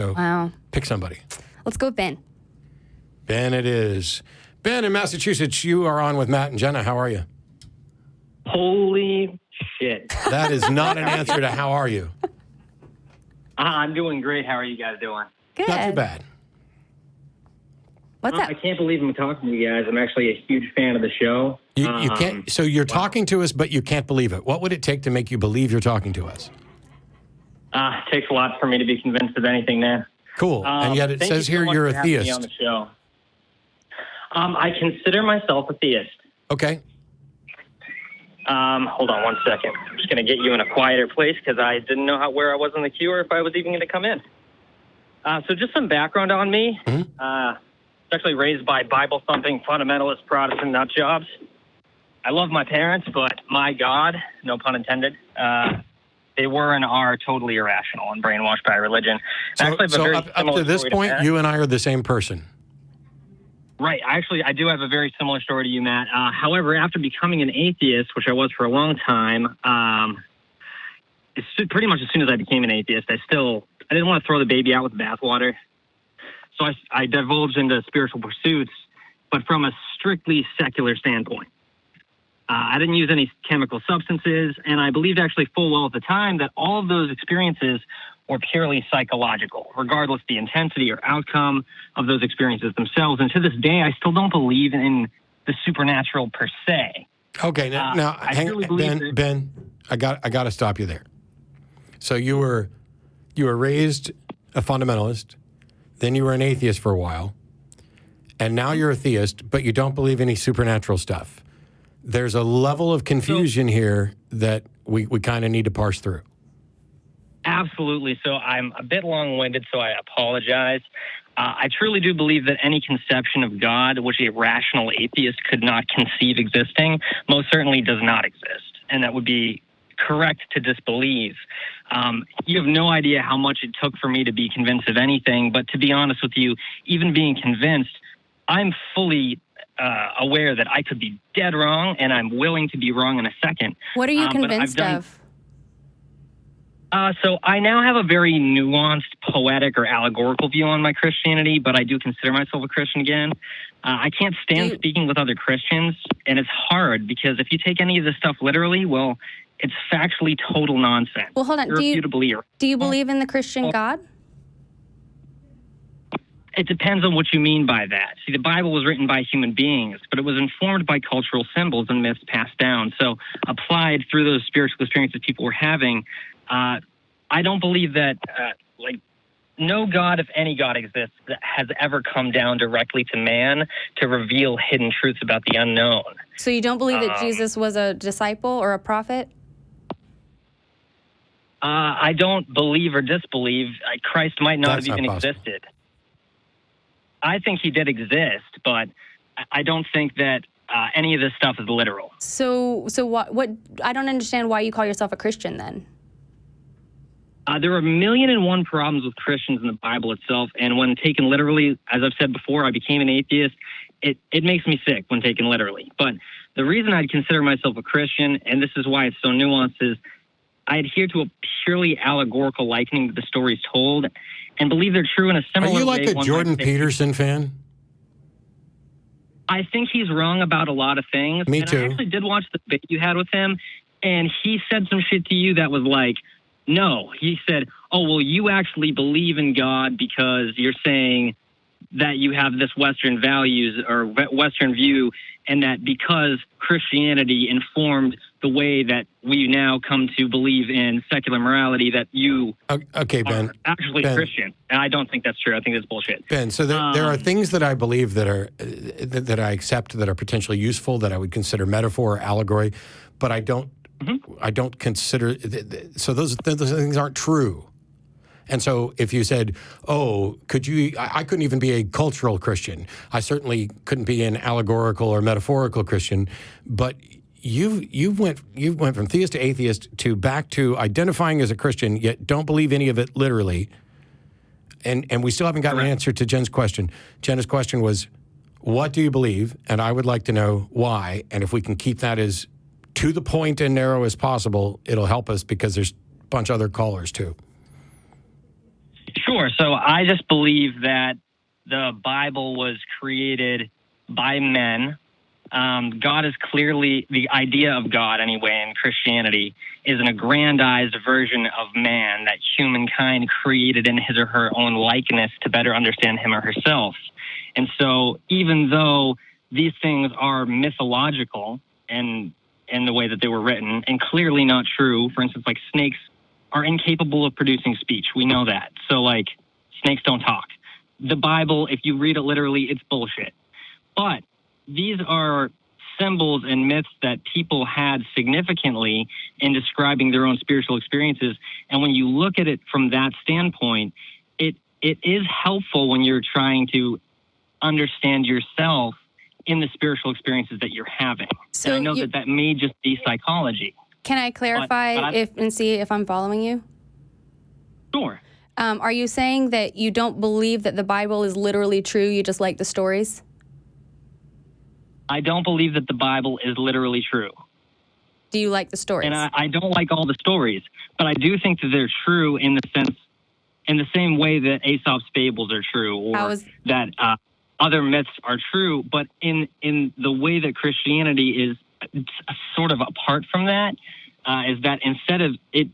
So Wow. pick somebody. Let's go with Ben. Ben it is. Ben in Massachusetts, you are on with Matt and Jenna. How are you? Holy shit. That is not an answer to how are you. I'm doing great. How are you guys doing? Good. Not too bad. What's up? I can't believe I'm talking to you guys. I'm actually a huge fan of the show. You can't. So you're talking to us, but you can't believe it. What would it take to make you believe you're talking to us? It takes a lot for me to be convinced of anything, man. Cool. And yet it Thank says you so here much you're for a having me theist. on the show. I consider myself a theist. Okay. Hold on one second. I'm just going to get you in a quieter place because I didn't know where I was in the queue or if I was even going to come in. So just some background on me. Mm-hmm. Actually raised by Bible-thumping fundamentalist Protestant nut jobs. I love my parents, but my God, no pun intended, they were and are totally irrational and brainwashed by religion. So, up to this point, you and I are the same person. Right. Actually, I do have a very similar story to you, Matt. However, after becoming an atheist, which I was for a long time, pretty much as soon as I became an atheist, I didn't want to throw the baby out with the bathwater. So I divulged into spiritual pursuits, but from a strictly secular standpoint. I didn't use any chemical substances, and I believed actually full well at the time that all of those experiences were purely psychological, regardless the intensity or outcome of those experiences themselves. And to this day, I still don't believe in the supernatural per se. Okay, now Ben, I got to stop you there. So you were raised a fundamentalist, then you were an atheist for a while, and now you're a theist, but you don't believe any supernatural stuff. There's a level of confusion here that we kind of need to parse through. Absolutely. So I'm a bit long-winded, so I apologize. I truly do believe that any conception of God, which a rational atheist could not conceive existing, most certainly does not exist. And that would be correct to disbelieve. You have no idea how much it took for me to be convinced of anything, but to be honest with you, even being convinced, I'm fully aware that I could be dead wrong, and I'm willing to be wrong in a second. What are you convinced of? So I now have a very nuanced, poetic, or allegorical view on my Christianity, but I do consider myself a Christian again. I can't stand speaking with other Christians, and it's hard because if you take any of this stuff literally, well, it's factually total nonsense. Well, hold on. Do you believe in the Christian God? It depends on what you mean by that. See, the Bible was written by human beings, but it was informed by cultural symbols and myths passed down. So applied through those spiritual experiences people were having, I don't believe that, no God, if any God exists, that has ever come down directly to man to reveal hidden truths about the unknown. So you don't believe that Jesus was a disciple or a prophet? I don't believe or disbelieve. Christ might not have even existed. I think he did exist, but I don't think that any of this stuff is literal. So what? I don't understand why you call yourself a Christian then. There are 1,000,001 problems with Christians in the Bible itself, and when taken literally, as I've said before, I became an atheist. It makes me sick when taken literally. But the reason I'd consider myself a Christian, and this is why it's so nuanced, is I adhere to a purely allegorical likening to the stories told, and believe they're true in a similar way. Are you like a Jordan Peterson fan? I think he's wrong about a lot of things. Me too. I actually did watch the debate you had with him, and he said some shit to you that was like, no. He said, oh, well, you actually believe in God because you're saying that you have this Western values or Western view, and that because Christianity informed the way that we now come to believe in secular morality, that you Ben, are actually Christian. And I don't think that's true. I think that's bullshit. Ben, so there are things that I believe that are that I accept that are potentially useful, that I would consider metaphor or allegory, but I don't. I don't consider so those things aren't true. And so if you said, oh, I couldn't even be a cultural Christian. I certainly couldn't be an allegorical or metaphorical Christian. But you went from theist to atheist to back to identifying as a Christian, yet don't believe any of it literally. And we still haven't gotten an answer to Jen's question. Jenna's question was, what do you believe? And I would like to know why. And if we can keep that as to the point and narrow as possible, it'll help us because there's a bunch of other callers too. Sure. So I just believe that the Bible was created by men. God is clearly, the idea of God anyway in Christianity is an aggrandized version of man that humankind created in his or her own likeness to better understand him or herself. And so even though these things are mythological and in the way that they were written and clearly not true, for instance, like snakes are incapable of producing speech. We know that. So like snakes don't talk. The Bible, if you read it literally, it's bullshit. But these are symbols and myths that people had significantly in describing their own spiritual experiences. And when you look at it from that standpoint, it is helpful when you're trying to understand yourself in the spiritual experiences that you're having. So and I know that may just be psychology. Can I clarify and see if I'm following you? Sure. Are you saying that you don't believe that the Bible is literally true, you just like the stories? I don't believe that the Bible is literally true. Do you like the stories? And I don't like all the stories, but I do think that they're true in the same way that Aesop's fables are true, or that other myths are true. But in the way that Christianity is sort of apart from that, is that instead of it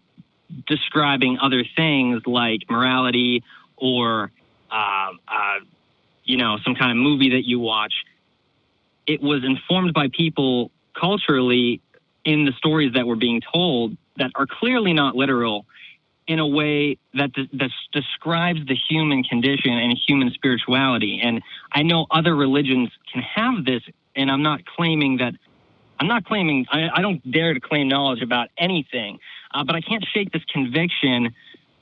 describing other things like morality or some kind of movie that you watch, it was informed by people culturally in the stories that were being told that are clearly not literal, in a way that describes the human condition and human spirituality. And I know other religions can have this, and I don't dare to claim knowledge about anything, but I can't shake this conviction.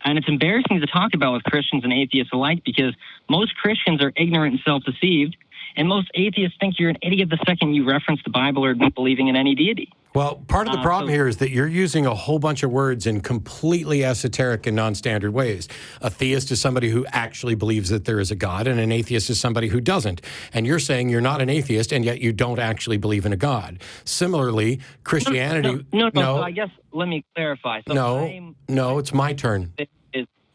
And it's embarrassing to talk about with Christians and atheists alike, because most Christians are ignorant and self-deceived, and most atheists think you're an idiot the second you reference the Bible or don't believing in any deity. Well, part of the problem here is that you're using a whole bunch of words in completely esoteric and non-standard ways. A theist is somebody who actually believes that there is a God, and an atheist is somebody who doesn't. And you're saying you're not an atheist, and yet you don't actually believe in a God. Similarly, Christianity... No, so I guess let me clarify. So no, it's my turn.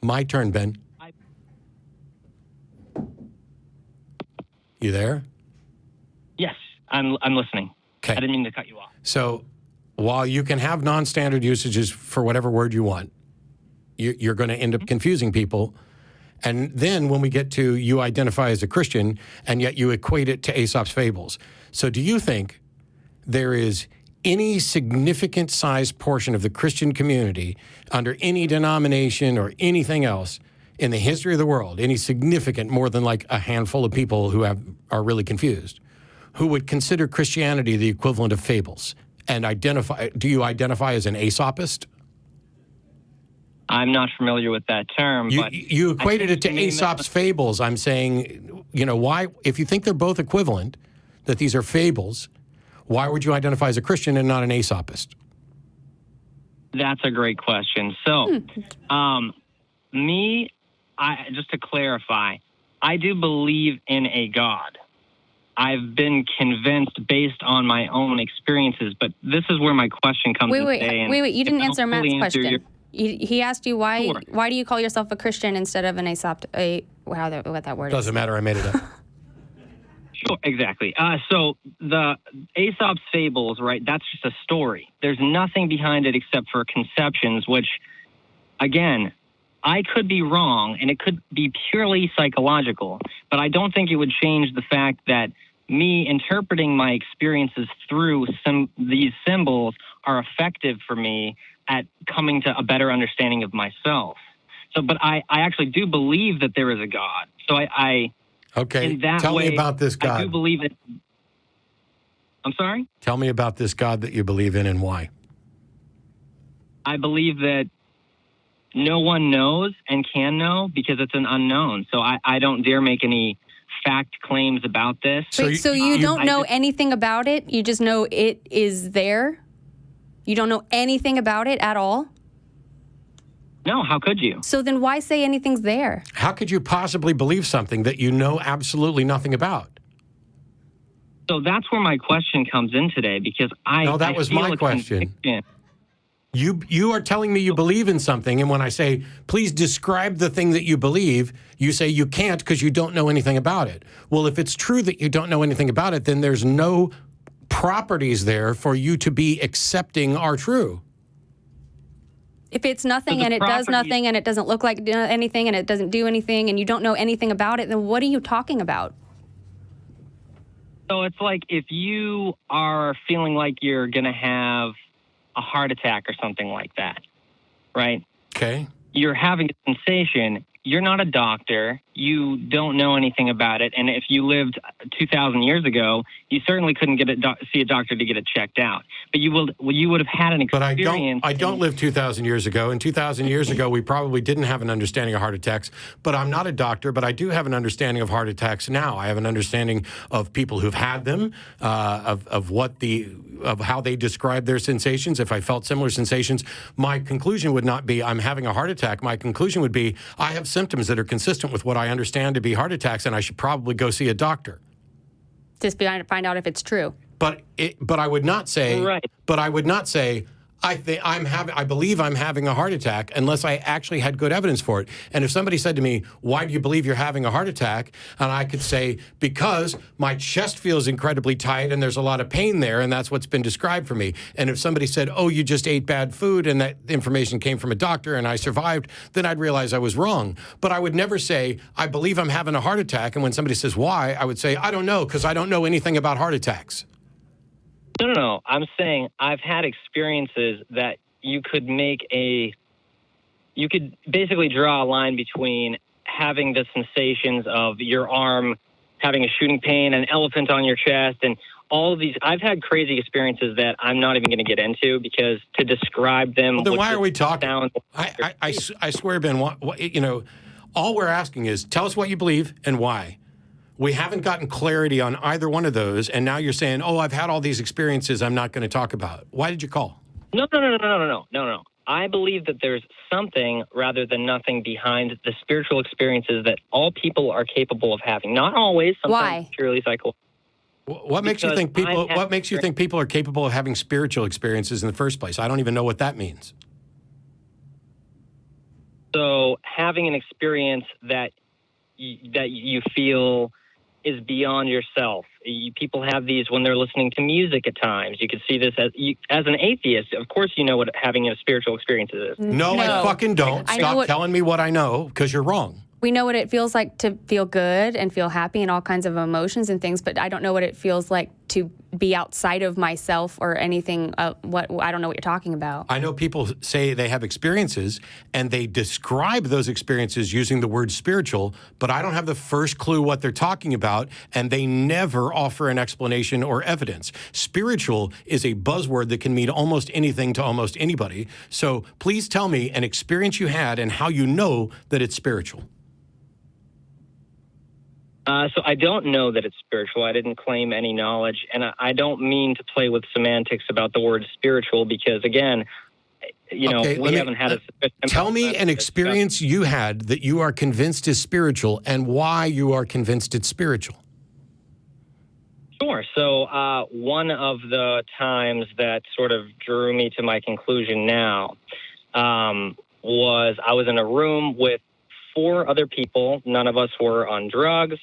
My turn, Ben. You there? Yes, I'm listening. Okay. I didn't mean to cut you off. So while you can have non-standard usages for whatever word you want, you're going to end up confusing people. And then when we get to you identify as a Christian, and yet you equate it to Aesop's fables. So do you think there is any significant sized portion of the Christian community under any denomination or anything else in the history of the world, any significant, more than like a handful of people who are really confused, who would consider Christianity the equivalent of fables and do you identify as an Aesopist? I'm not familiar with that term. But you equated it to Aesop's fables. I'm saying, why, if you think they're both equivalent, that these are fables, why would you identify as a Christian and not an Aesopist? That's a great question. So, just to clarify, I do believe in a God. I've been convinced based on my own experiences, but this is where my question comes in today. Wait, you didn't answer Matt's question. He asked you why do you call yourself a Christian instead of an Aesop, what that word is. Doesn't matter, I made it up. Sure, exactly. So the Aesop's fables, right, that's just a story. There's nothing behind it except for conceptions, which, again, I could be wrong, and it could be purely psychological, but I don't think it would change the fact that me interpreting my experiences through these symbols are effective for me at coming to a better understanding of myself. So, but I actually do believe that there is a God. So okay, tell me about this God. I do believe it. I'm sorry? Tell me about this God that you believe in and why. I believe that no one knows and can know because it's an unknown. So I don't dare make any fact claims about this. So you don't know anything about it? You just know it is there? You don't know anything about it at all? No, how could you? So then why say anything's there? How could you possibly believe something that you know absolutely nothing about? So that's where my question comes in today, because No, that was my question. You are telling me you believe in something, and when I say, please describe the thing that you believe, you say you can't because you don't know anything about it. Well, if it's true that you don't know anything about it, then there's no properties there for you to be accepting are true. If it's nothing and it does nothing and it doesn't look like anything and it doesn't do anything and you don't know anything about it, then what are you talking about? So it's like if you are feeling like you're going to have a heart attack or something like that, right? Okay. You're having a sensation. You're not a doctor. You don't know anything about it. And if you lived 2,000 years ago, you certainly couldn't see a doctor to get it checked out. But you would have had an experience. But I don't live 2,000 years ago. And 2,000 years ago, we probably didn't have an understanding of heart attacks. But I'm not a doctor, but I do have an understanding of heart attacks now. I have an understanding of people who've had them, of how they describe their sensations. If I felt similar sensations, my conclusion would not be I'm having a heart attack. My conclusion would be I have symptoms that are consistent with what I understand to be heart attacks, and I should probably go see a doctor. Just find out if it's true. But I would not say. Right. But I would not say I believe I'm having a heart attack unless I actually had good evidence for it. And if somebody said to me, why do you believe you're having a heart attack? And I could say, because my chest feels incredibly tight and there's a lot of pain there, and that's what's been described for me. And if somebody said, oh, you just ate bad food and that information came from a doctor and I survived, then I'd realize I was wrong. But I would never say, I believe I'm having a heart attack. And when somebody says why, I would say, I don't know, because I don't know anything about heart attacks. No. I'm saying I've had experiences that you could basically draw a line between having the sensations of your arm having a shooting pain, an elephant on your chest, and all of these. I've had crazy experiences that I'm not even going to get into because to describe them. Well, then why are we talking? I swear, Ben, all we're asking is tell us what you believe and why. We haven't gotten clarity on either one of those, and now you're saying, oh, I've had all these experiences I'm not going to talk about. Why did you call? No. I believe that there's something rather than nothing behind the spiritual experiences that all people are capable of having. Not always, sometimes purely psychological. What makes you think people are capable of having spiritual experiences in the first place? I don't even know what that means. So having an experience that you feel is beyond yourself. People have these when they're listening to music at times. You can see this as an atheist. Of course, you know what having a spiritual experience is. No, I fucking don't. Stop telling me what I know, because you're wrong. We know what it feels like to feel good and feel happy and all kinds of emotions and things, but I don't know what it feels like to be outside of myself or anything. I don't know what you're talking about. I know people say they have experiences and they describe those experiences using the word spiritual, but I don't have the first clue what they're talking about, and they never offer an explanation or evidence. Spiritual is a buzzword that can mean almost anything to almost anybody. So please tell me an experience you had and how you know that it's spiritual. So I don't know that it's spiritual. I didn't claim any knowledge, and I don't mean to play with semantics about the word spiritual because, again, we haven't had a... Tell me an experience you had that you are convinced is spiritual and why you are convinced it's spiritual. Sure. So one of the times that sort of drew me to my conclusion now was I was in a room with 4 other people. None of us were on drugs.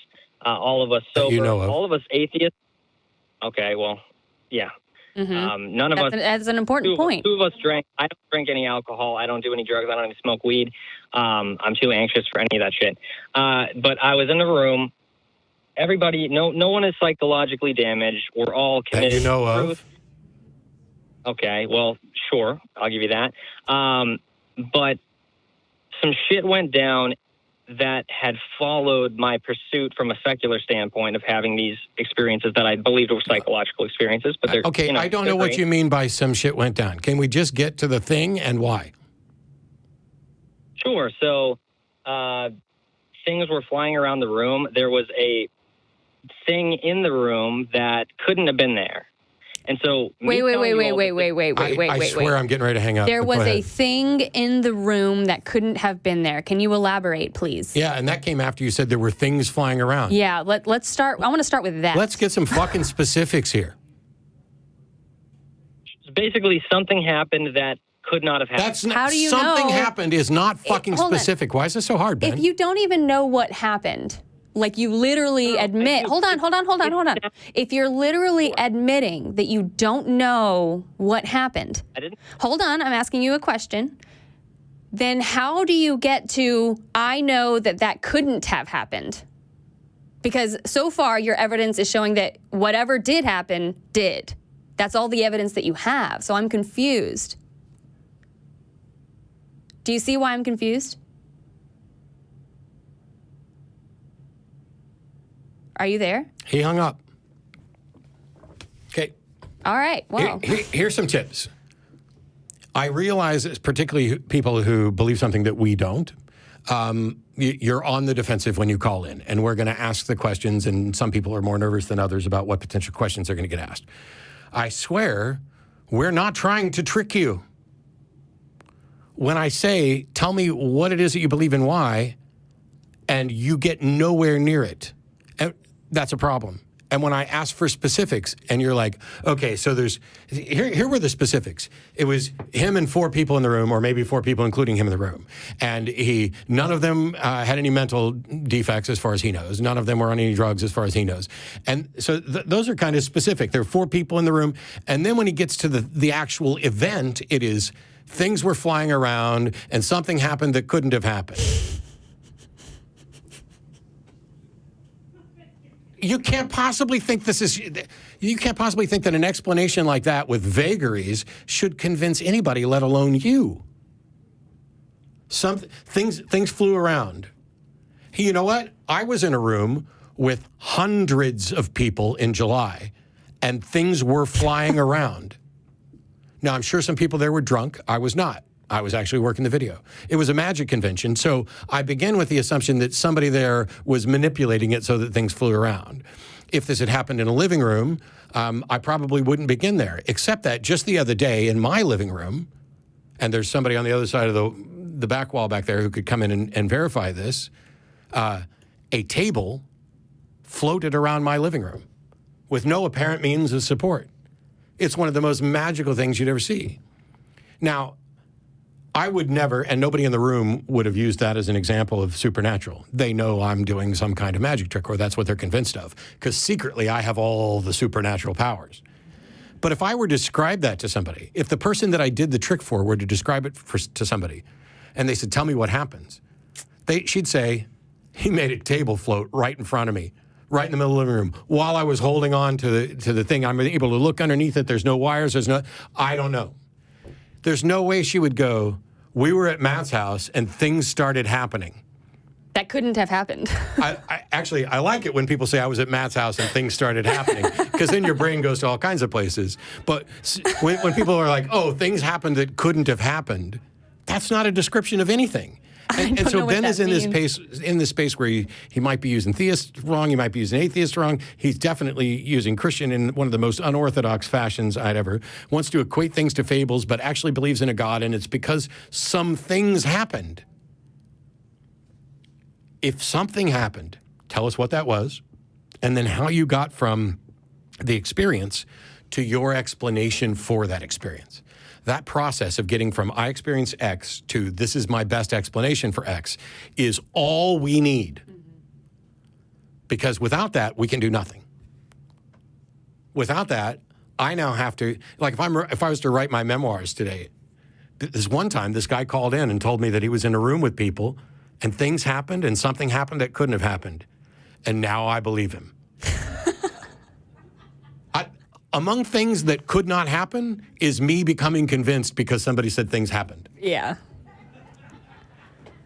All of us sober. You know of. All of us atheists. Okay, well, yeah. Mm-hmm. None of us. That's an important point. 2 of us drank. I don't drink any alcohol. I don't do any drugs. I don't even smoke weed. I'm too anxious for any of that shit. But I was in the room. Everybody, no one is psychologically damaged. We're all committed. That you know of. Okay, well, sure. I'll give you that. But some shit went down that had followed my pursuit from a secular standpoint of having these experiences that I believed were psychological experiences. But they're okay. I don't know what you mean by some shit went down. Can we just get to the thing and why? Sure. So things were flying around the room. There was a thing in the room that couldn't have been there. And so wait. I swear I'm getting ready to hang up. There was a thing in the room that couldn't have been there. Can you elaborate, please? Yeah, and that came after you said there were things flying around. Yeah, let's start. I want to start with that. Let's get some fucking specifics here. Basically, something happened that could not have happened. That's not, How do you something know? happened is not fucking hold on. specific. Why is this so hard, Ben? If you don't even know what happened, like you literally admit, hold on. If you're literally admitting that you don't know what happened, I didn't. hold on, I'm asking you a question. Then how do you get to, I know that that couldn't have happened? Because so far your evidence is showing that whatever did happen, did. That's all the evidence that you have. So I'm confused. Do you see why I'm confused? Are you there? He hung up. Okay. All right. Well, Here's some tips. I realize, particularly people who believe something that we don't, you're on the defensive when you call in, and we're going to ask the questions, and some people are more nervous than others about what potential questions they're going to get asked. I swear, we're not trying to trick you. When I say, tell me what it is that you believe and why, and you get nowhere near it, that's a problem. And when I ask for specifics, and you're like, okay, so here were the specifics. It was him and 4 people in the room, or maybe 4 people, including him in the room. And none of them had any mental defects as far as he knows. None of them were on any drugs as far as he knows. And so those are kind of specific. There are 4 people in the room. And then when he gets to the actual event, it is things were flying around and something happened that couldn't have happened. You can't possibly think that an explanation like that with vagaries should convince anybody, let alone you. Things flew around. You know what? I was in a room with hundreds of people in July, and things were flying around. Now, I'm sure some people there were drunk. I was not. I was actually working the video. It was a magic convention, so I begin with the assumption that somebody there was manipulating it so that things flew around. If this had happened in a living room, I probably wouldn't begin there, except that just the other day in my living room, and there's somebody on the other side of the back wall back there who could come in and verify this, a table floated around my living room with no apparent means of support. It's one of the most magical things you'd ever see. Now, I would never, and nobody in the room would have used that as an example of supernatural. They know I'm doing some kind of magic trick, or that's what they're convinced of, because secretly I have all the supernatural powers. But if I were to describe that to somebody, if the person that I did the trick for were to describe it to somebody, and they said, tell me what happens, she'd say, he made a table float right in front of me, right in the middle of the living room, while I was holding on to the thing. I'm able to look underneath it. There's no wires. I don't know. There's no way she would go, we were at Matt's house and things started happening. that couldn't have happened. I like it when people say I was at Matt's house and things started happening, because then your brain goes to all kinds of places. But when people are like, oh, things happened that couldn't have happened, that's not a description of anything. And so Ben is in this space where he might be using theist wrong, he might be using atheist wrong. He's definitely using Christian in one of the most unorthodox fashions I'd ever. Wants to equate things to fables, but actually believes in a God, and it's because some things happened. If something happened, tell us what that was, and then how you got from the experience to your explanation for that experience. That process of getting from I experienced X to this is my best explanation for X is all we need. Because without that, we can do nothing. Without that, I now have to, like if I was to write my memoirs today, this one time this guy called in and told me that he was in a room with people and things happened and something happened that couldn't have happened. And now I believe him. Among things that could not happen is me becoming convinced because somebody said things happened. Yeah.